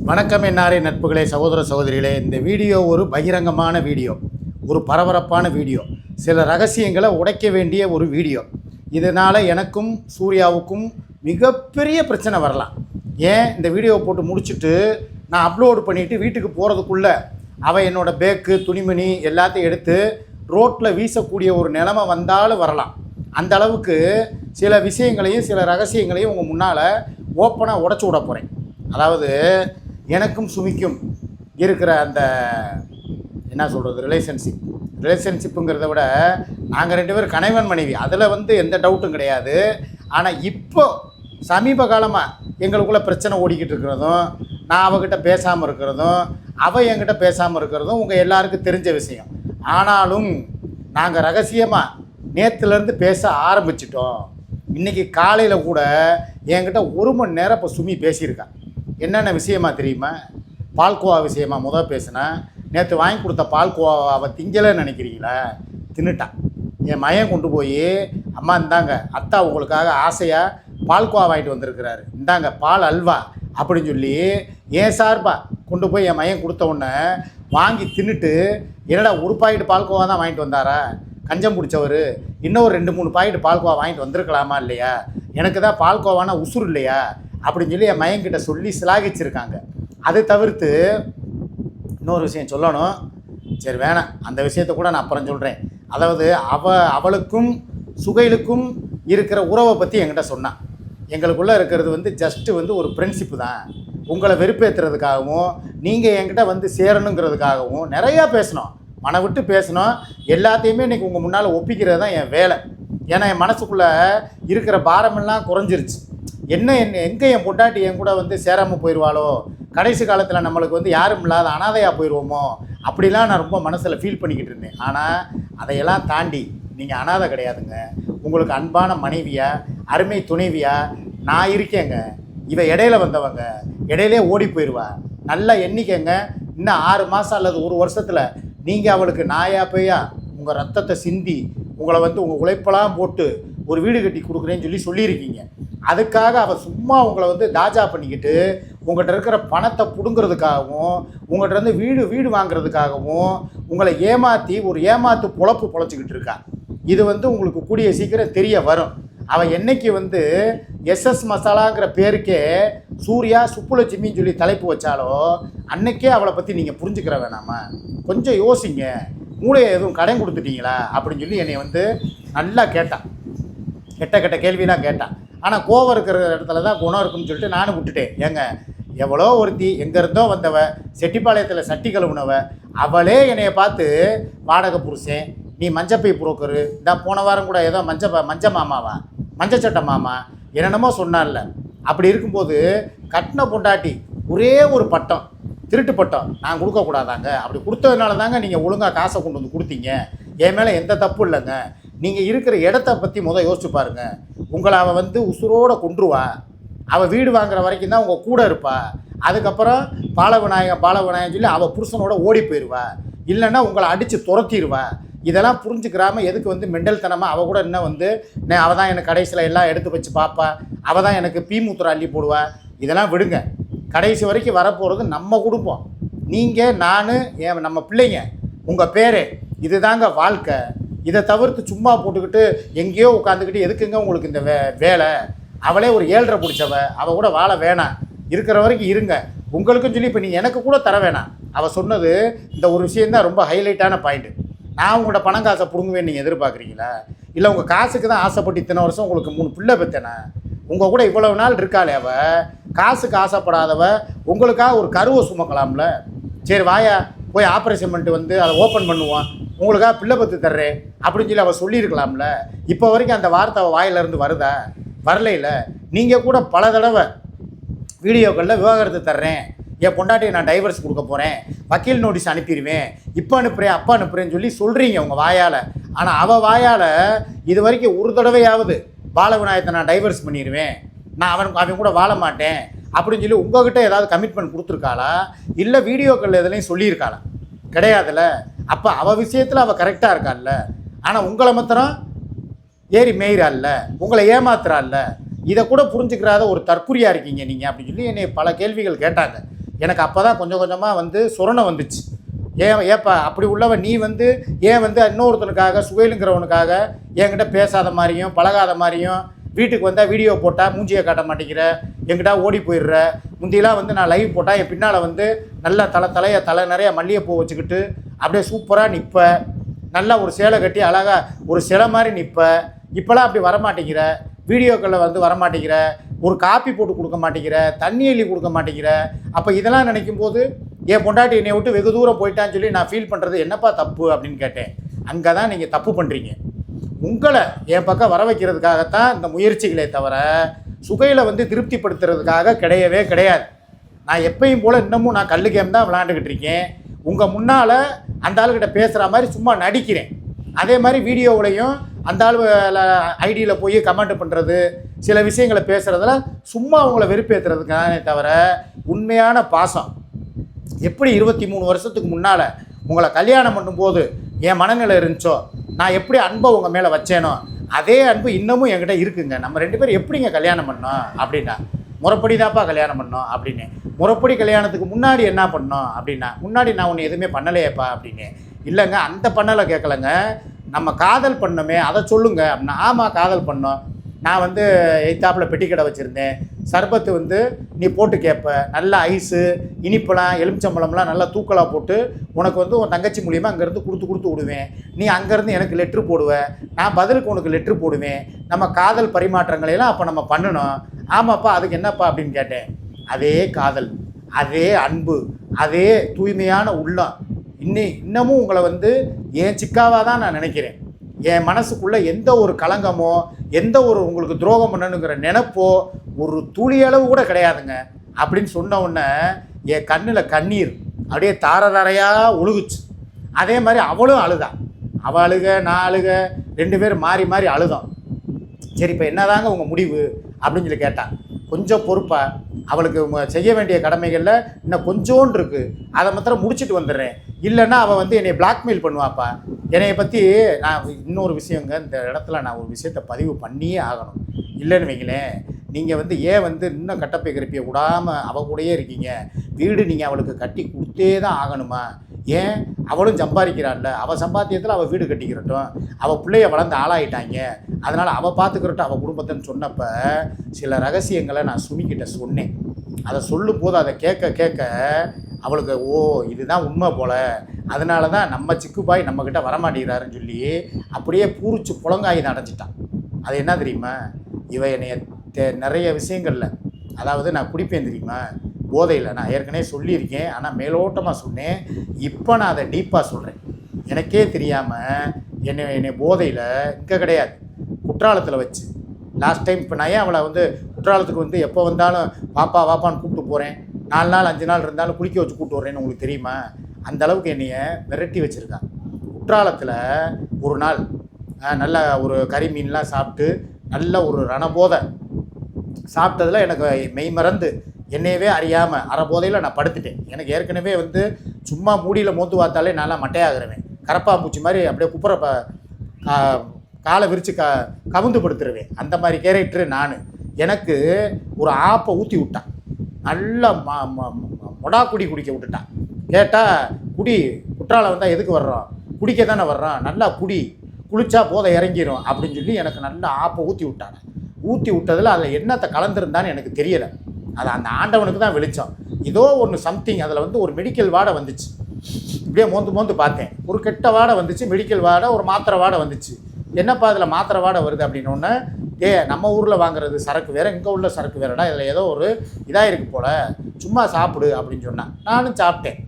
வணக்கம் என்னாரே நட்புகளே, சகோதர சகோதரிகளே. இந்த வீடியோ ஒரு பகிரங்கமான வீடியோ, ஒரு பரபரப்பான வீடியோ, சில ரகசியங்களை உடைக்க வேண்டிய ஒரு வீடியோ. இதனால் எனக்கும் சூர்யாவுக்கும் மிகப்பெரிய பிரச்சனை வரலாம். ஏன் இந்த வீடியோவை போட்டு முடிச்சுட்டு நான் அப்லோடு பண்ணிவிட்டு வீட்டுக்கு போகிறதுக்குள்ளே அவள் என்னோடய பேக்கு துணிமணி எல்லாத்தையும் எடுத்து ரோட்டில் வீசக்கூடிய ஒரு நிலைமை வந்தாலும் வரலாம். அந்த அளவுக்கு சில விஷயங்களையும் சில ரகசியங்களையும் உங்கள் முன்னால் ஓப்பனாக உடச்சி விட போகிறேன். அதாவது எனக்கும் சுமிக்கும் இருக்கிற அந்த என்ன சொல்கிறது ரிலேஷன்ஷிப்புங்கிறத விட நாங்கள் 2 பேரும் கணவன் மனைவி, அதில் எந்த டவுட்டும் கிடையாது. ஆனால் இப்போ சமீப காலமாக எங்களுக்குள்ளே பிரச்சனை ஓடிக்கிட்டு இருக்கிறதும், நான் அவகிட்ட பேசாமல் இருக்கிறதும், அவள் என்கிட்ட பேசாமல் இருக்கிறதும் உங்கள் எல்லாருக்கும் தெரிஞ்ச விஷயம். ஆனாலும் நாங்கள் ரகசியமாக நேற்றுலேருந்து பேச ஆரம்பிச்சிட்டோம். இன்றைக்கி காலையில் கூட என்கிட்ட 1 மணி நேரம் இப்போ சுமி பேசியிருக்கான். என்னென்ன விஷயமா தெரியுமா? பால்கோவா விஷயமா பேசினேன். நேற்று வாங்கி கொடுத்த பால்கோவா அவள் திங்கலைன்னு நினைக்கிறீங்களா? தின்னுட்டான். என் மகன் கொண்டு போய், அம்மா இந்தாங்க அத்தா உங்களுக்காக ஆசையாக பால்கோவா வாங்கிட்டு வந்திருக்கிறாரு, இந்தாங்க பால் அல்வா அப்படின்னு சொல்லி ஏன் சார்பா கொண்டு போய் என் மகன் கொடுத்த உடனே வாங்கி தின்னுட்டு, என்னடா ஒரு பாக்கெட்டு பால்கோவா தான் வாங்கிட்டு வந்தாரா, கஞ்சம் பிடிச்சவர், இன்னொரு 2-3 பாக்கெட்டு பால்கோவா வாங்கிட்டு வந்திருக்கலாமா இல்லையா, எனக்கு தான் பால்கோவானா உசுறு இல்லையா அப்படின்னு சொல்லி என் மயன்கிட்ட சொல்லி சிலாகிச்சிருக்காங்க. அதை தவிர்த்து இன்னொரு விஷயம் சொல்லணும். சரி வேணாம், அந்த விஷயத்தை கூட நான் அப்புறம் சொல்கிறேன். அதாவது அவளுக்கும் சுகைலுக்கும் இருக்கிற உறவை பற்றி என்கிட்ட சொன்னான். எங்களுக்குள்ளே இருக்கிறது ஜஸ்ட்டு ஒரு ஃப்ரெண்ட்ஷிப்பு தான். உங்களை வெறுப்பேற்றுறதுக்காகவும் நீங்கள் என்கிட்ட சேரணுங்கிறதுக்காகவும் நிறையா பேசணும், மன விட்டு பேசணும். எல்லாத்தையுமே இன்றைக்கி உங்கள் முன்னால் ஒப்பிக்கிறது தான் என் வேலை. ஏன்னா என் மனசுக்குள்ளே இருக்கிற பாரமெல்லாம் குறைஞ்சிருச்சு. எங்கே என் பொண்டாட்டி என் கூட சேராமல் போயிடுவாளோ, கடைசி காலத்தில் நம்மளுக்கு யாரும் இல்லாத அனாதையாக போயிடுவோமோ, அப்படிலாம் நான் ரொம்ப மனசில் ஃபீல் பண்ணிக்கிட்டு இருந்தேன். ஆனால் அதையெல்லாம் தாண்டி நீங்கள் அனாதை கிடையாதுங்க. உங்களுக்கு அன்பான மனைவியா, அருமை துணைவியா நான் இருக்கேங்க. இவ இடையில வந்தவங்க, இடையிலே ஓடி போயிடுவா. நல்லா எண்ணிக்கங்க. இன்னும் 6 மாதம் அல்லது 1 வருஷத்தில் நீங்கள் அவளுக்கு நாயா பேயா உங்கள் ரத்தத்தை சிந்தி உங்களை உங்கள் உழைப்பெல்லாம் போட்டு ஒரு வீடு கட்டி கொடுக்குறேன்னு சொல்லியிருக்கீங்க. அதுக்காக அவள் சும்மா உங்களை தாஜா பண்ணிக்கிட்டு உங்கள்கிட்ட இருக்கிற பணத்தை பிடுங்கிறதுக்காகவும் உங்கள்கிட்ட வீடு வாங்குறதுக்காகவும் உங்களை ஏமாற்றி ஒரு ஏமாத்து பொழைச்சிக்கிட்டு இருக்கா. இது உங்களுக்கு கூடிய சீக்கிரம் தெரிய வரும். அவள் என்னைக்கு எஸ்எஸ் மசாலாங்கிற பேருக்கே சூர்யா சுப்புலட்சுமின்னு சொல்லி தலைப்பு வச்சாலோ அன்னைக்கே அவளை பற்றி நீங்கள் புரிஞ்சுக்கிற வேணாமா? கொஞ்சம் யோசிங்க. மூளையை எதுவும் கடன் கொடுத்துட்டீங்களா அப்படின்னு சொல்லி என்னை நல்லா கேட்டான். கெட்ட கேள்விலாம் கேட்டான். ஆனால் கோவம் இருக்கிற இடத்துல தான் குணம் இருக்குன்னு சொல்லிட்டு நானும் விட்டுட்டேன். ஏங்க, எவ்வளோ ஒருத்தி எங்கேருந்தோ வந்தவ, செட்டிப்பாளையத்தில் சட்டி கழுவுனவ, அவளே என்னையை பார்த்து வாடகை புருஷன், நீ மஞ்சப்பை புரோக்கரு, இந்த போன வாரம் கூட ஏதோ மஞ்ச மாமாவா, மஞ்சச்சட்டை மாமா என்னென்னமோ சொன்னான்ல. அப்படி இருக்கும்போது கட்டின பொண்டாட்டி ஒரே ஒரு பட்டம், திருட்டு பட்டம் நான் கொடுக்கக்கூடாதாங்க? அப்படி கொடுத்ததுனால தாங்க நீங்கள் ஒழுங்காக காசை கொண்டு கொடுத்தீங்க. என் மேலே எந்த தப்பு இல்லைங்க. நீங்கள் இருக்கிற இடத்த பற்றி யோசிச்சு பாருங்கள். உங்களை அவள் உசுரோடு கொன்றுவா. அவள் வீடு வாங்குற வரைக்கும் தான் உங்கள் கூட இருப்பா. அதுக்கப்புறம் பாலவிநாயகம் சொல்லி அவள் புருஷனோட ஓடி போயிடுவா. இல்லைன்னா உங்களை அடித்து துரத்திடுவா. இதெல்லாம் புரிஞ்சுக்கிறாமல் எதுக்கு மெண்டல்தனமாக அவள் கூட இன்னும் அவள் தான் எனக்கு கடைசியில் எல்லாம் எடுத்து வச்சு பார்ப்பா, அவள் தான் எனக்கு மூத்திரம் அள்ளி போடுவா. இதெல்லாம் விடுங்க. கடைசி வரைக்கும் வரப்போகிறது நம்ம குடும்பம். நீங்கள், நான், நம்ம பிள்ளைங்க, உங்கள் பேர், இதுதாங்க வாழ்க்கை. இதை தவிர்த்து சும்மா போட்டுக்கிட்டு எங்கேயோ உட்காந்துக்கிட்டு எதுக்குங்க உங்களுக்கு இந்த வேலை? அவளே ஒரு 7.5 பிடிச்சவ, அவள் கூட வாழ வேணாம். இருக்கிற வரைக்கும் இருங்க. உங்களுக்கும் சொல்லி இப்போ நீங்கள் எனக்கு கூட தர வேணாம். அவள் சொன்னது இந்த ஒரு விஷயந்தான் ரொம்ப ஹைலைட்டான பாயிண்ட்டு. நான் உங்களோட பணம் காசை பிடுங்குவேன்னு நீங்கள் எதிர்பார்க்குறீங்களா? இல்லை உங்கள் காசுக்கு தான் ஆசைப்பட்டு இத்தனை வருஷம் உங்களுக்கு 3 பிள்ளை பெற்றேனே. உங்கள் கூட இவ்வளவு நாள் இருக்காளே அவள், காசுக்கு ஆசைப்படாதவ உங்களுக்காக ஒரு கருவை சுமக்கலாம்ல. சரி வாயா போய் ஆப்ரேஷன் பண்ணிட்டு அதை ஓப்பன் பண்ணுவோம், உங்களுக்காக பிள்ளை பத்து தர்றேன் அப்படின்னு சொல்லி அவள் சொல்லியிருக்கலாம்ல. இப்போ வரைக்கும் அந்த வார்த்தை அவள் வாயிலிருந்து வருதா? வரலையில். நீங்கள் கூட பல தடவை வீடியோக்களில் விவாகரத்து தர்றேன், என் பொண்டாட்டியை நான் டைவர்ஸ் கொடுக்க போகிறேன், வக்கீல் நோட்டீஸ் அனுப்பிடுவேன், இப்போ அனுப்புகிறேன் அப்பா அனுப்புகிறேன்னு சொல்லி சொல்கிறீங்க உங்கள் வாயால். ஆனால் அவள் வாயால் இது வரைக்கும் ஒரு தடவையாவது பாலவிநாயகத்தை நான் டைவர்ஸ் பண்ணிடுவேன், நான் அவன் கூட வாழ மாட்டேன் அப்படின்னு சொல்லி உங்கள்கிட்ட ஏதாவது கமிட்மெண்ட் கொடுத்துருக்காளா? இல்லை வீடியோக்களில் எதுலையும் சொல்லியிருக்காளா? கிடையாதுல்ல. அப்போ அவள் விஷயத்தில் அவள் கரெக்டாக இருக்காள்ல. ஆனால் உங்களை மாத்திரம் ஏறி மேயிறாள்ல, உங்களை ஏமாத்துறாள்ல. இதை கூட புரிஞ்சுக்கிறாத ஒரு தற்குறியாக இருக்கீங்க நீங்கள் அப்படின்னு சொல்லி என்னை பல கேள்விகள் கேட்டாங்க. எனக்கு அப்போ தான் கொஞ்சம் கொஞ்சமாக வந்து சொரணை வந்துச்சு. ஏப்பா அப்படி உள்ளவன் நீ வந்து ஏன் வந்து இன்னொருத்தனுக்காக சுவைலுங்கிறவனுக்காக என்கிட்ட பேசாத மாதிரியும் பழகாத மாதிரியும் வீட்டுக்கு வந்தால் வீடியோ போட்டால் மூஞ்சியை காட்ட மாட்டேங்கிற, என்கிட்ட ஓடி போயிடுற. முந்தியெலாம் வந்து நான் லைவ் போட்டால் என் பின்னால் வந்து நல்லா தலை நிறைய மல்லிகைப்பூ வச்சுக்கிட்டு அப்படியே சூப்பராக நிற்ப, நல்லா ஒரு சேலை கட்டி அழகாக ஒரு சிலை மாதிரி நிற்ப. இப்போலாம் அப்படி வரமாட்டேங்கிற, வீடியோக்களில் வந்து வரமாட்டேங்கிற, ஒரு காப்பி போட்டு கொடுக்க மாட்டேங்கிற, தண்ணி அள்ளி கொடுக்க மாட்டேங்கிற. அப்போ இதெல்லாம் நினைக்கும் போது என் பொண்டாட்டி என்னை விட்டு வெகு தூரம் போயிட்டான்னு சொல்லி நான் ஃபீல் பண்ணுறது என்னப்பா தப்பு அப்படின்னு கேட்டேன். அங்கே தான் நீங்கள் தப்பு பண்ணுறீங்க. உங்களை என் பக்கம் வர வைக்கிறதுக்காகத்தான் இந்த முயற்சிகளே தவிர சுகையில் வந்து திருப்திப்படுத்துறதுக்காக கிடையவே கிடையாது. நான் எப்பயும் போல் இன்னமும் நான் கல்லு கேம் தான் விளாண்டுக்கிட்டு இருக்கேன். உங்கள் முன்னால் அந்த ஆளுக்கிட்ட பேசுகிற மாதிரி சும்மா நடிக்கிறேன். அதே மாதிரி வீடியோவிலையும் அந்த ஆள் ஐடியில் போய் கமெண்ட் பண்ணுறது, சில விஷயங்களை பேசுகிறதுல சும்மா அவங்கள வெறுப்பேற்றுறதுக்கானே தவிர உண்மையான பாசம் எப்படி 23 வருஷத்துக்கு முன்னால் உங்களை கல்யாணம் பண்ணும்போது என் மனநிலை இருந்துச்சோ, நான் எப்படி அன்பை உங்கள் மேலே வச்சேனோ அதே அன்பு இன்னமும் என்கிட்ட இருக்குங்க. நம்ம 2 பேரும் எப்படிங்க கல்யாணம் பண்ணோம் அப்படின்னா, முறைப்படி தான்ப்பா கல்யாணம் பண்ணோம் அப்படின்னு. முறைப்படி கல்யாணத்துக்கு முன்னாடி என்ன பண்ணோம் அப்படின்னா, முன்னாடி நான் ஒன்று எதுவுமே பண்ணலையேப்பா அப்படின்னு. இல்லைங்க அந்த பண்ணலை கேட்கலைங்க, நம்ம காதல் பண்ணோமே அதை சொல்லுங்க அப்படின்னா. ஆமாம் காதல் பண்ணோம். நான் வந்து எய்த்தாப்பில் பெட்டி கடை வச்சுருந்தேன். சர்பத்து வந்து நீ போட்டு கேட்ப, நல்லா ஐஸு இனிப்பெல்லாம் எலுமிச்சம்பழம்லாம் நல்லா தூக்கலாக போட்டு உனக்கு வந்து உன் தங்கச்சி மூலியமாக அங்கேருந்து கொடுத்து விடுவேன். நீ அங்கேருந்து எனக்கு லெட்ரு போடுவேன், நான் பதிலுக்கு உனக்கு லெட்ரு போடுவேன். நம்ம காதல் பரிமாற்றங்களையெல்லாம் அப்போ நம்ம பண்ணணும். ஆமாப்பா அதுக்கு என்னப்பா அப்படின்னு கேட்டேன். அதே காதல், அதே அன்பு, அதே தூய்மையான உள்ளம் இன்னமும் உங்களை வந்து என் சிக்காவாக தான் நான் நினைக்கிறேன். என் மனசுக்குள்ளே எந்த ஒரு களங்கமோ எந்த ஒரு உங்களுக்கு துரோகம் பண்ணணுங்கிற நினைப்போ ஒரு துளியளவு கூட கிடையாதுங்க அப்படின்னு சொன்ன உடனே என் கண்ணில் கண்ணீர் அப்படியே தாரையாக ஒழுகுச்சு. அதே மாதிரி அவளும் அழுதா. அவள் அழுக, நான் அழுக, 2 பேரும் மாறி மாறி அழுதோம். சரி இப்போ என்னதாங்க உங்கள் முடிவு அப்படின்னு சொல்லி கேட்டான். கொஞ்சம் பொறுப்பாக அவளுக்கு செய்ய வேண்டிய கடமைகளில் இன்னும் கொஞ்சோண்டு இருக்குது, அதை மாத்திரம் முடிச்சுட்டு வந்துடுறேன். இல்லைன்னா அவள் வந்து என்னை பிளாக்மெயில் பண்ணுவாப்பா. என்னையை பற்றி நான் இன்னொரு விஷயங்க, இந்த இடத்துல நான் ஒரு விஷயத்தை பதிவு பண்ணியே ஆகணும். இல்லைன்னு வைங்களேன், நீங்கள் வந்து ஏன் வந்து இன்னும் கட்டப்பை கருப்பியை விடாமல் அவள் கூடயே இருக்கீங்க? வீடு நீங்கள் அவளுக்கு கட்டி கொடுத்தே தான் ஆகணுமா? ஏன் அவளும் சம்பாதிக்கிறாள்ல, அவள் சம்பாத்தியத்தில் அவள் வீடு கட்டிக்கிறட்டும், அவள் பிள்ளைய வளர்ந்து ஆளாயிட்டாங்க, அதனால் அவள் பார்த்துக்கிறட்டும் அவள் குடும்பத்தைன்னு சொன்னப்போ சில ரகசியங்களை நான் சுமிக்கிட்ட சொன்னேன். அதை சொல்லும்போது அதை கேட்க கேட்க அவளுக்கு ஓ இதுதான் உண்மை போல், அதனால தான் நம்ம சிக்குபாய் நம்மக்கிட்ட வரமாட்டேங்கிறாருன்னு சொல்லி அப்படியே பூரிச்சு புலங்காயுதம் அடைஞ்சிட்டான். அது என்ன தெரியுமா, இவ என்னைய நிறைய விஷயங்களில், அதாவது நான் குடிப்பேன் தெரியுமா, போதையில் நான் ஏற்கனவே சொல்லியிருக்கேன், ஆனால் மேலோட்டமாக சொன்னேன். இப்போ நான் அதை டீப்பாக சொல்கிறேன். எனக்கே தெரியாமல் என்னை போதையில் இங்கே கிடையாது, குற்றாலத்தில் வச்சு லாஸ்ட் டைம். இப்போ நான் ஏன் அவளை வந்து குற்றாலத்துக்கு வந்து எப்போ வந்தாலும் வாப்பான்னு கூப்பிட்டு போகிறேன், 4 நாள் 5 நாள் இருந்தாலும் குளிக்க வச்சு கூப்பிட்டு வர்றேன்னு உங்களுக்கு தெரியுமா? அந்த அளவுக்கு என்னைய மிரட்டி வச்சுருக்கான். குற்றாலத்தில் ஒரு நாள் நல்ல ஒரு கறி மீன்லாம் சாப்பிட்டு நல்ல ஒரு ரணபோதை சாப்பிட்டதில் எனக்கு மெய் மறந்து என்னையவே அறியாமல் அரைபோதையில் நான் படுத்துட்டேன். எனக்கு ஏற்கனவே வந்து சும்மா மூடியில் மோந்து பார்த்தாலே நல்லா மட்டையாகிறவேன், கரப்பாம்பூச்சி மாதிரி அப்படியே குப்புற காலை விரித்து கவுந்து படுத்துருவேன். அந்த மாதிரி கேரக்டரு நான். எனக்கு ஒரு ஆப்பை ஊற்றி விட்டான், நல்லா மொடா குடிக்க விட்டுட்டான். கேட்டால் குடி, குற்றாலம் வந்தால் எதுக்கு வர்றோம், குடிக்க தானே வர்றோம், நல்லா குளிச்சா போதை இறங்கிடும் அப்படின்னு சொல்லி எனக்கு நல்லா ஆப்பை ஊற்றி விட்டாங்க. ஊற்றி விட்டதில் அதில் என்னத்தை கலந்துருந்தான்னு எனக்கு தெரியலை. அது அந்த ஆண்டவனுக்கு தான் வெளிச்சம். ஏதோ ஒன்று சம்திங் அதில் வந்து ஒரு மெடிக்கல் வாடை வந்துச்சு. இப்படியே மோந்து பார்த்தேன், ஒரு கெட்ட வாடை வந்துச்சு, மெடிக்கல் வாடை, ஒரு மாத்திரை வாடை வந்துச்சு. என்னப்பா அதில் மாத்திரை வாடை வருது அப்படின்னோடனே, நம்ம ஊரில் வாங்குறது சரக்கு வேறு, இங்கே உள்ள சரக்கு வேறுடா, இதில் ஏதோ ஒரு இதாக இருக்குது போல், சும்மா சாப்பிடு அப்படின்னு சொன்னேன். நானும் சாப்பிட்டேன்.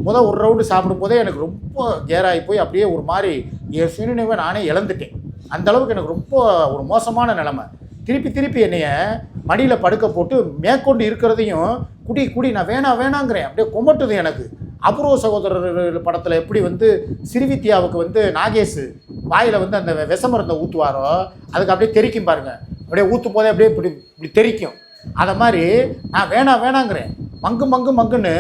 ஒரு ரவுண்டு சாப்பிடும் போதே எனக்கு ரொம்ப கேராகி போய் அப்படியே ஒரு மாதிரி என் சுயநினைவை நானே இழந்துட்டேன். அந்தளவுக்கு எனக்கு ரொம்ப ஒரு மோசமான நிலைமை. திருப்பி என்னைய மடியில் படுக்க போட்டு மேற்கொண்டு இருக்கிறதையும் குடி நான் வேணாங்கிறேன். அப்படியே கொமட்டுது எனக்கு. அபூர்வ சகோதரர் படத்தில் எப்படி வந்து ஸ்ரீவித்யாவுக்கு வந்து நாகேஷ் வாயில் வந்து அந்த விஷமருந்தை ஊற்றுவாரோ, அதுக்கு அப்படியே தெரிக்கும் பாருங்கள், அப்படியே ஊற்றும் போதே அப்படியே இப்படி தெரிக்கும். அதை மாதிரி நான் வேணாங்கிறேன். மங்குன்னு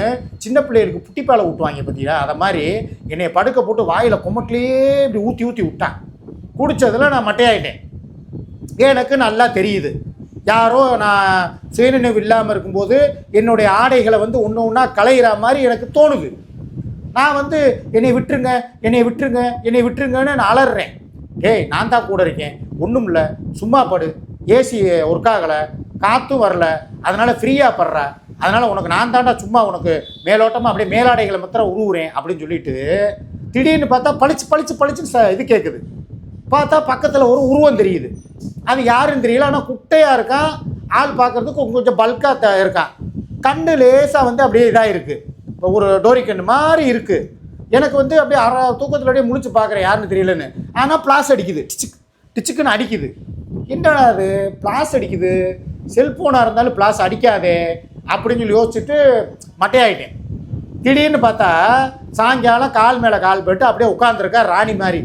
சின்ன பிள்ளைகளுக்கு புட்டிப்பாலை ஊட்டுவாங்க பார்த்தீங்களா, அதை மாதிரி என்னை படுக்க போட்டு வாயில் கொமட்டிலேயே இப்படி ஊற்றி விட்டான். குடித்ததில் நான் மட்டையாயிட்டேன். எனக்கு நல்லா தெரியுது யாரோ நான் சுயநினைவு இல்லாமல் இருக்கும்போது என்னுடைய ஆடைகளை வந்து ஒன்று ஒன்றா களையிற மாதிரி எனக்கு தோணுது. நான் வந்து என்னை விட்டுருங்க என்னை விட்டுருங்க என்னை விட்டுருங்கன்னு நான் அலறேன். நான் தான் கூட இருக்கேன், ஒன்றும் இல்லை, சும்மா படு, ஏசி ஒர்க் ஆகலை, காற்றும் வரல, அதனால் ஃப்ரீயாக படுற, அதனால் உனக்கு நான் தாண்டா சும்மா உனக்கு மேலோட்டமாக அப்படியே மேலாடைகளை மாத்திரம் உருவுறேன் அப்படின்னு சொல்லிட்டு திடீர்னு பார்த்தா பளிச்சுன்னு இது கேட்குது. பார்த்தா பக்கத்தில் ஒரு உருவம் தெரியுது. அது யாருன்னு தெரியல, ஆனால் குட்டையாக இருக்கான், ஆள் பார்க்குறதுக்கு கொஞ்சம் பல்காக இருக்கான், கண்ணு லேசாக வந்து அப்படியே இதாக இருக்குது, இப்போ ஒரு டோரிக்கண்ணு மாதிரி இருக்குது. எனக்கு வந்து அப்படியே தூக்கத்தில் அப்படியே முழிச்சு பார்க்குறேன் யாருன்னு தெரியலன்னு. ஆனால் பிளாஸ் அடிக்குது, டிச்சுக்குன்னு அடிக்குது. என்னடா அது பிளாஸ் அடிக்குது, செல்ஃபோனாக இருந்தாலும் பிளாஸ் அடிக்காதே அப்படின்னு சொல்லி யோசிச்சுட்டு மட்டையாயிட்டேன். திடீர்னு பார்த்தா சாயங்காலம் கால் மேலே கால் போட்டு அப்படியே உட்காந்துருக்கா ராணி மாதிரி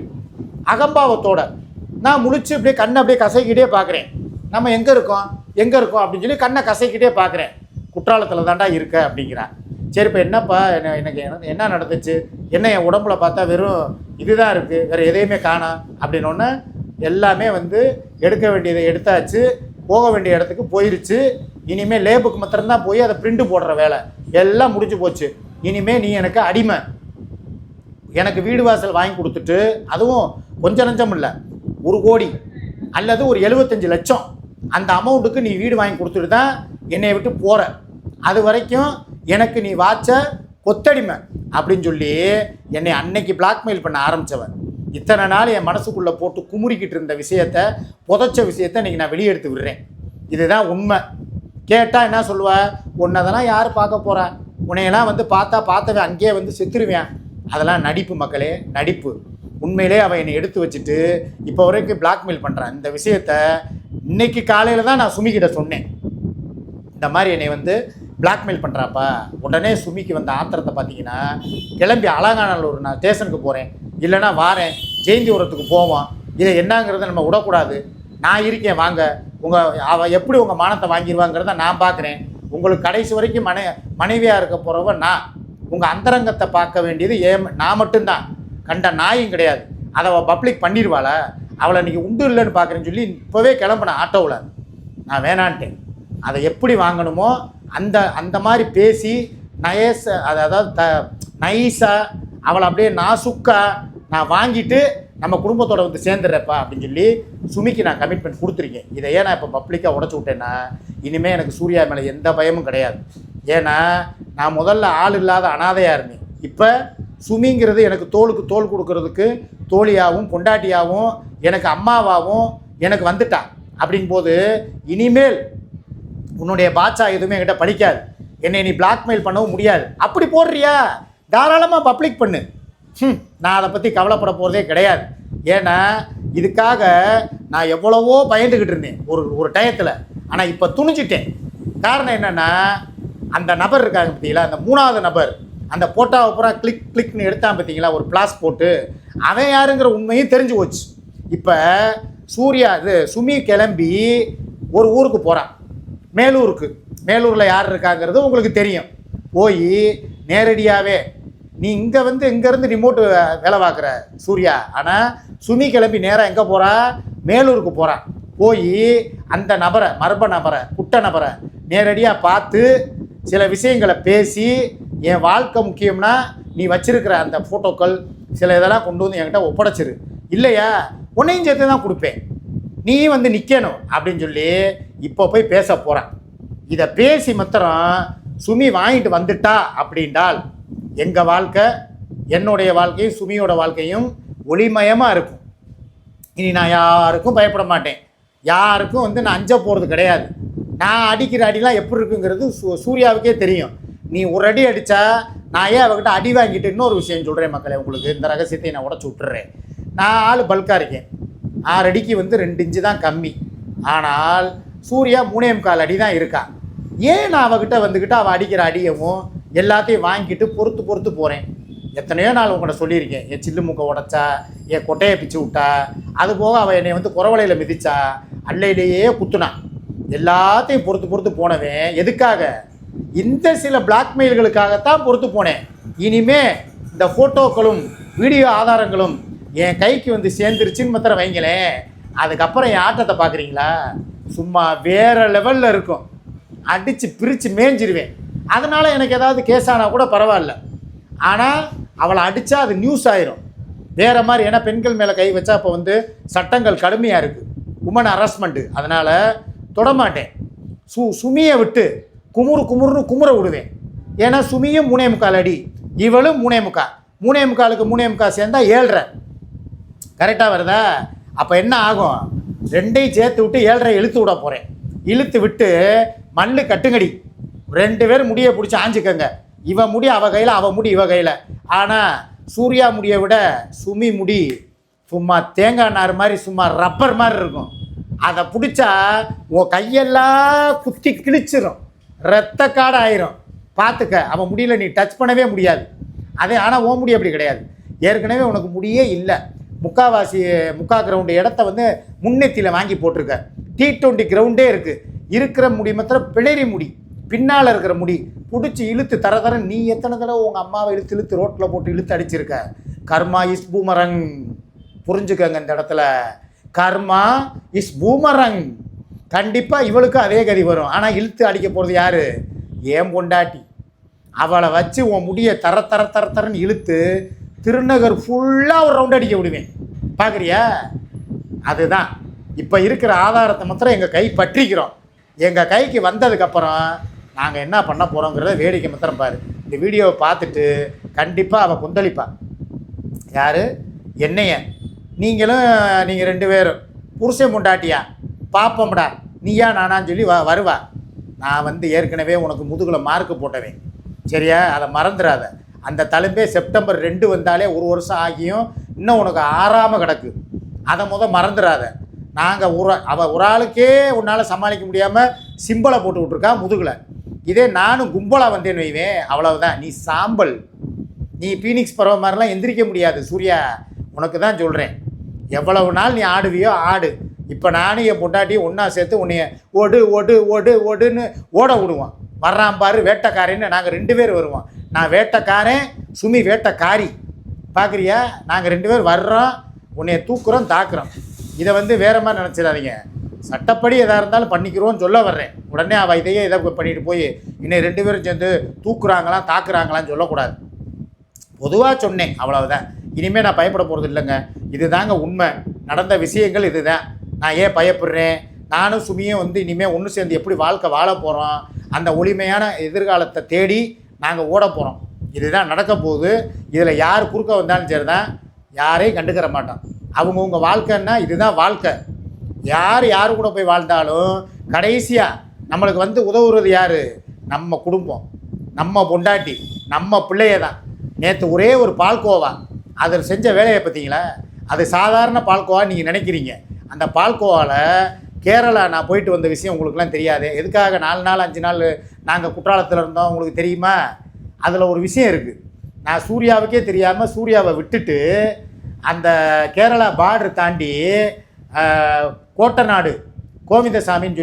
அகம்பாவத்தோட. நான் முழிச்சு அப்படியே கண்ணை அப்படியே கசைக்கிட்டே பார்க்குறேன். நம்ம எங்கே இருக்கோம் அப்படின்னு சொல்லி கண்ணை கசைக்கிட்டே பார்க்குறேன். குற்றாலத்தில் தாண்டா இருக்க அப்படிங்கிறான். சரி, இப்போ என்னப்பா எனக்கு என்ன நடந்துச்சு, என்ன என் உடம்புல பார்த்தா வெறும் இதுதான் இருக்குது, வேறு எதையுமே காணோம் அப்படின்னோடனே எல்லாமே வந்து எடுக்க வேண்டியதை எடுத்தாச்சு, போக வேண்டிய இடத்துக்கு போயிருச்சு. இனிமேல் லேபுக்கு மாத்திரம்தான் போய் அதை பிரிண்ட் போடுற வேலை எல்லாம் முடிஞ்சு போச்சு. இனிமேல் நீ எனக்கு அடிமை. எனக்கு வீடு வாசல் வாங்கி கொடுத்துட்டு, அதுவும் கொஞ்சம் நஞ்சம் இல்லை, 1 கோடி அல்லது ஒரு 75 லட்சம் அந்த அமௌண்ட்டுக்கு நீ வீடு வாங்கி கொடுத்துட்டு தான் என்னை விட்டு போகிற. அது வரைக்கும் எனக்கு நீ வாச்ச கொத்தடிமை அப்படின்னு சொல்லி என்னை அன்னைக்கு பிளாக்மெயில் பண்ண ஆரம்பித்தவன். இத்தனை நாள் என் மனசுக்குள்ளே போட்டு குமுறிக்கிட்டு இருந்த விஷயத்தை, புதைச்ச விஷயத்தை இன்றைக்கி நான் வெளியெடுத்து விடுறேன். இதுதான் உண்மை. கேட்டால் என்ன சொல்லுவேன், உன்னதெல்லாம் யார் பார்க்க போகிறா, உன்னையெல்லாம் வந்து பார்த்தவன் அங்கேயே வந்து செத்துருவேன். அதெல்லாம் நடிப்பு மக்களே, நடிப்பு. உண்மையிலே அவன் என்னை எடுத்து வச்சுட்டு இப்போ வரைக்கும் பிளாக்மெயில் பண்ணுறான். இந்த விஷயத்த இன்னைக்கு காலையில் தான் நான் சுமிக்கிட்ட சொன்னேன். இந்த மாதிரி என்னை வந்து பிளாக்மெயில் பண்ணுறாப்பா. உடனே சுமிக்கு வந்த ஆத்திரத்தை பார்த்தீங்கன்னா, கிளம்பி அலங்காநல்லூர் நான் ஸ்டேஷனுக்கு போகிறேன், இல்லைனா வாரேன், ஜெயந்திபுரத்துக்கு போவோம், இதை என்னங்கிறத நம்ம விடக்கூடாது, நான் இருக்கேன் வாங்க, அவள் எப்படி உங்கள் மானத்தை வாங்கிடுவாங்கிறத நான் பார்க்குறேன், உங்களுக்கு கடைசி வரைக்கும் மனைவியாக இருக்க போகிறவன் நான், உங்கள் அந்தரங்கத்தை பார்க்க வேண்டியது நான் மட்டும்தான், கண்ட நாயும் கிடையாது. அதை அவள் பப்ளிக் பண்ணிடுவாளா, அவளை இன்றைக்கி உண்டு இல்லைன்னு பார்க்குறேன்னு சொல்லி இப்போவே கிளம்பினேன் ஆட்டோவில். நான் வேணான்ட்டேன். அதை எப்படி வாங்கணுமோ அந்த மாதிரி பேசி அதாவது நைஸாக அவளை அப்படியே நாசுக்கா நான் வாங்கிட்டு நம்ம குடும்பத்தோடு வந்து சேர்ந்துடுறப்பா அப்படின்னு சொல்லி சுமிக்கு நான் கமிட்மெண்ட் கொடுத்துருக்கேன். இதை ஏன் நான் இப்போ பப்ளிக்காக உடச்சி விட்டேன்னா, இனிமேல் எனக்கு சூர்யா மேலே எந்த பயமும் கிடையாது. ஏன்னா நான் முதல்ல ஆள் இல்லாத அனாதையாக இருந்தேன். இப்போ சுமிங்கிறது எனக்கு தோளுக்கு தோல் கொடுக்கறதுக்கு தோழியாகவும் பொண்டாட்டியாகவும் எனக்கு அம்மாவாகவும் எனக்கு வந்துட்டா. அப்படிங்கும்போது இனிமேல் உன்னுடைய பாட்சா எதுவுமே என்கிட்ட படிக்காது, என்னை நீ பிளாக்மெயில் பண்ணவும் முடியாது. அப்படி போடுறியா, தாராளமாக பப்ளிக் பண்ணு, நான் அதை பற்றி கவலைப்பட போகிறதே கிடையாது. ஏன்னா இதுக்காக நான் எவ்வளவோ பயந்துக்கிட்டு இருந்தேன் ஒரு டயத்தில். ஆனால் இப்போ துணிஞ்சிட்டேன். காரணம் என்னென்னா, அந்த நபர் இருக்காங்க பார்த்தீங்களா, அந்த 3வது நபர், அந்த போட்டோவை பூரா கிளிக்னு எடுத்தான் பார்த்தீங்களா, ஒரு பிளாஸ் போட்டு, அவன் யாருங்கிற உண்மையும் தெரிஞ்சு போச்சு. இப்போ சுமி கிளம்பி ஒரு ஊருக்கு போகிறான், மேலூரில் யார் இருக்காங்கிறது உங்களுக்கு தெரியும். போய் நேரடியாகவே நீ இங்கேருந்து ரிமோட்டு வேலை பார்க்குற சூர்யா, ஆனால் சுமி கிளம்பி நேராக எங்கே போகிறா, மேலூருக்கு போகிறான். போய் அந்த நபரை, மர்ம நபரை, குட்ட நபரை நேரடியாக பார்த்து சில விஷயங்களை பேசி, என் வாழ்க்கை முக்கியம்னா நீ வச்சிருக்கிற அந்த ஃபோட்டோக்கள் சில இதெல்லாம் கொண்டு வந்து என்கிட்ட ஒப்படைச்சிரு, இல்லையா உன்னையும் சேர்த்து தான் கொடுப்பேன், நீ வந்து நிற்கணும் அப்படின்னு சொல்லி இப்போ போய் பேச போகிறேன். இதை பேசி மாத்திரம் சுமி வாங்கிட்டு வந்துட்டா அப்படின்றால் எங்கள் வாழ்க்கை, என்னுடைய வாழ்க்கையும் சுமியோட வாழ்க்கையும் ஒளிமயமாக இருக்கும். இனி நான் யாருக்கும் பயப்பட மாட்டேன், யாருக்கும் வந்து நான் அஞ்ச போகிறது கிடையாது. நான் அடிக்கிற அடிலாம் எப்படி இருக்குங்கிறது சூர்யாவுக்கே தெரியும். நீ ஒரு அடி அடித்தா நான் ஏன் அவகிட்ட அடி வாங்கிட்டு, இன்னொரு விஷயம் சொல்கிறேன் மக்களே, உங்களுக்கு இந்த ரகசியத்தை நான் உடச்சி விட்டுறேன். நான் ஆள் பல்காக இருக்கேன், 6 அடிக்கு வந்து 2 இன்ச்சு தான் கம்மி. ஆனால் சூர்யா 3.25 அடி தான் இருக்கா. ஏன் நான் அவகிட்ட வந்துக்கிட்டு அவள் அடிக்கிற அடியவும் எல்லாத்தையும் வாங்கிட்டு பொறுத்து போகிறேன். எத்தனையோ நாள் உங்கள்கிட்ட சொல்லியிருக்கேன், என் சில்லு மூக்கை உடச்சா, என் கொட்டையை பிச்சு விட்டா, அதுபோக அவள் என்னை வந்து குறவலையில் மிதிச்சா, அல்லையிலேயே குத்துனான். எல்லாத்தையும் பொறுத்து போனவன் எதுக்காக, இந்த சில பிளாக்மெயில்களுக்காகத்தான் பொறுத்து போனேன். இனிமே இந்த ஃபோட்டோக்களும் வீடியோ ஆதாரங்களும் என் கைக்கு வந்து சேர்ந்துருச்சுன்னு மாத்திரம் வைங்களேன், அதுக்கப்புறம் என் ஆட்டத்தை பார்க்குறீங்களா, சும்மா வேறு லெவலில் இருக்கும். அடித்து பிரித்து மேய்ஞ்சிருவேன். அதனால் எனக்கு ஏதாவது கேஸ் ஆனால் கூட பரவாயில்ல. ஆனால் அவளை அடித்தா அது நியூஸ் ஆயிரும் வேறு மாதிரி. ஏன்னா பெண்கள் மேலே கை வச்சா இப்போ வந்து சட்டங்கள் கடுமையாக இருக்குது, உமன் ஹராஸ்மெண்ட்டு. அதனால் தொடமாட்டேன். சுமியை விட்டு குமுறுன்னு குமுற விடுவேன். ஏன்னா சுமியும் 3.25 அடி, இவளும் 3.25. 3.25க்கு 3.25 சேர்ந்தா 7.5. கரெக்டாக வருதா? அப்போ என்ன ஆகும்? ரெண்டையும் சேர்த்து விட்டு 7.5 இழுத்து விட போகிறேன். இழுத்து விட்டு மண்ணு கட்டுங்கடி, 2 பேர் முடியை பிடிச்சி ஆஞ்சிக்கங்க. இவன் முடி அவள் கையில், அவள் முடி இவ கையில். ஆனால் சூர்யா முடியை விட சுமி முடி சும்மா தேங்காய் நார் மாதிரி, சும்மா ரப்பர் மாதிரி இருக்கும். அதை பிடிச்சா உன் கையெல்லாம் குத்தி கிழிச்சிரும், ரத்த காடு ஆயிரும். பார்த்துக்க, அவன் முடியல நீ டச் பண்ணவே முடியாது. அதே ஆனால் ஓ முடி அப்படி கிடையாது. ஏற்கனவே உனக்கு முடியே இல்லை. முக்கா கிரவுண்டு இடத்த வந்து முன்னெத்தியில் வாங்கி போட்டிருக்க. T20 கிரவுண்டே இருக்குது. இருக்கிற முடி மாத்திரம் பிளறி முடி, பின்னால் இருக்கிற முடி பிடிச்சி இழுத்து தர. நீ எத்தனை தடவை உங்கள் அம்மாவை இழுத்து ரோட்டில் போட்டு இழுத்து அடிச்சிருக்க. கர்மா இஸ் பூமரங். புரிஞ்சுக்கங்க இந்த இடத்துல, கர்மா இஸ் பூமரங். கண்டிப்பாக இவளுக்கு அதே கதி வரும். ஆனால் இழுத்து அடிக்க போகிறது யார்? ஏன் பொண்டாட்டி. அவளை வச்சு உன் முடியை தரன்னு இழுத்து திருநகர் ஃபுல்லாக ஒரு ரவுண்ட் அடிக்க விடுவேன். பார்க்குறியா? அதுதான் இப்போ இருக்கிற ஆதாரத்தை மாத்திரம் எங்கள் கை பற்றிக்கிறோம். எங்கள் கைக்கு வந்ததுக்கப்புறம் நாங்கள் என்ன பண்ண போகிறோங்கிறத வேடிக்கை மாத்திரம் பாரு. இந்த வீடியோவை பார்த்துட்டு கண்டிப்பாக அவள் கொந்தளிப்பாள். யார்? என்னைய. நீங்கள் 2 பேரும் புருஷன் பொண்டாட்டியா பார்ப்போம்டா, நீயா நானான்னு சொல்லி வருவா. நான் வந்து ஏற்கனவே உனக்கு முதுகில் மார்க்கு போட்டவேன், சரியா? அதை மறந்துடாத. அந்த தழும்பே செப்டம்பர் 2 வந்தாலே 1 வருஷம் ஆகியும் இன்னும் உனக்கு ஆறாமல் கிடக்கு. அதை மறந்துடாத. நாங்கள் அவள் ஒரு ஆளுக்கே உன்னால் சமாளிக்க முடியாமல் சிம்பலை போட்டு விட்ருக்கா முதுகில். இதே நானும் கும்பலாக வந்தேன்னு வைவேன், அவ்வளவுதான். நீ சாம்பல். நீ பீனிக்ஸ் பறவை மாதிரிலாம் எந்திரிக்க முடியாது சூர்யா. உனக்கு தான் சொல்கிறேன். எவ்வளவு நாள் நீ ஆடுவியோ ஆடு. இப்போ நானும் என் பொண்டாட்டி ஒன்றா சேர்த்து உன்னைய ஒடுன்னு ஓட விடுவோம். வர்றான் பாரு வேட்டைக்காரன்னு. நாங்கள் 2 பேர் வருவோம். நான் வேட்டைக்காரன், சுமி வேட்டைக்காரி. பார்க்குறியா? நாங்கள் 2 பேர் வர்றோம், உன்னைய தூக்குறோம், தாக்குறோம். இதை வந்து வேறு மாதிரி நினச்சிடாதீங்க. சட்டப்படி எதாக இருந்தாலும் பண்ணிக்கிறோன்னு சொல்ல வர்றேன். உடனே அவள் இதையே இதை பண்ணிட்டு போய் இன்னும் 2 பேரும் சேர்ந்து தூக்குறாங்களாம் தாக்குறாங்களான்னு சொல்லக்கூடாது. பொதுவாக சொன்னேன், அவ்வளவுதான். இனிமேல் நான் பயப்பட போகிறது இல்லைங்க. இது தாங்க உண்மை. நடந்த விஷயங்கள் இது தான். நான் ஏன் பயப்படுறேன்? நானும் சுமியும் வந்து இனிமேல் ஒன்று சேர்ந்து எப்படி வாழ்க்கை வாழ போகிறோம், அந்த ஒளிமையான எதிர்காலத்தை தேடி நாங்கள் ஓட போகிறோம். இதுதான் நடக்க போகுது. இதில் யார் குறுக்க வந்தாலும் சரி தான், யாரையும் கண்டுக்கிற மாட்டோம். அவங்கவுங்க வாழ்க்கைன்னா இதுதான் வாழ்க்கை. யார் கூட போய் வாழ்ந்தாலும் கடைசியாக நம்மளுக்கு வந்து உதவுறது யார்? நம்ம குடும்பம், நம்ம பொண்டாட்டி, நம்ம பிள்ளைய தான். நேற்று ஒரே ஒரு பால்கோவா, அதில் செஞ்ச வேலையை பார்த்தீங்களா? அது சாதாரண பால்கோவா நீங்கள் நினைக்கிறீங்க. அந்த பால்கோவாவில் கேரளா நான் போயிட்டு வந்த விஷயம் உங்களுக்குலாம் தெரியாது. எதுக்காக 4 நாள் 5 நாள் நாங்கள் குற்றாலத்தில் இருந்தோம் உங்களுக்கு தெரியுமா? அதில் ஒரு விஷயம் இருக்குது. நான் சூர்யாவுக்கே தெரியாமல் சூர்யாவை விட்டுட்டு அந்த கேரளா பார்டர் தாண்டி கோட்டநாடு கோவிந்தசாமின்னு சொல்லி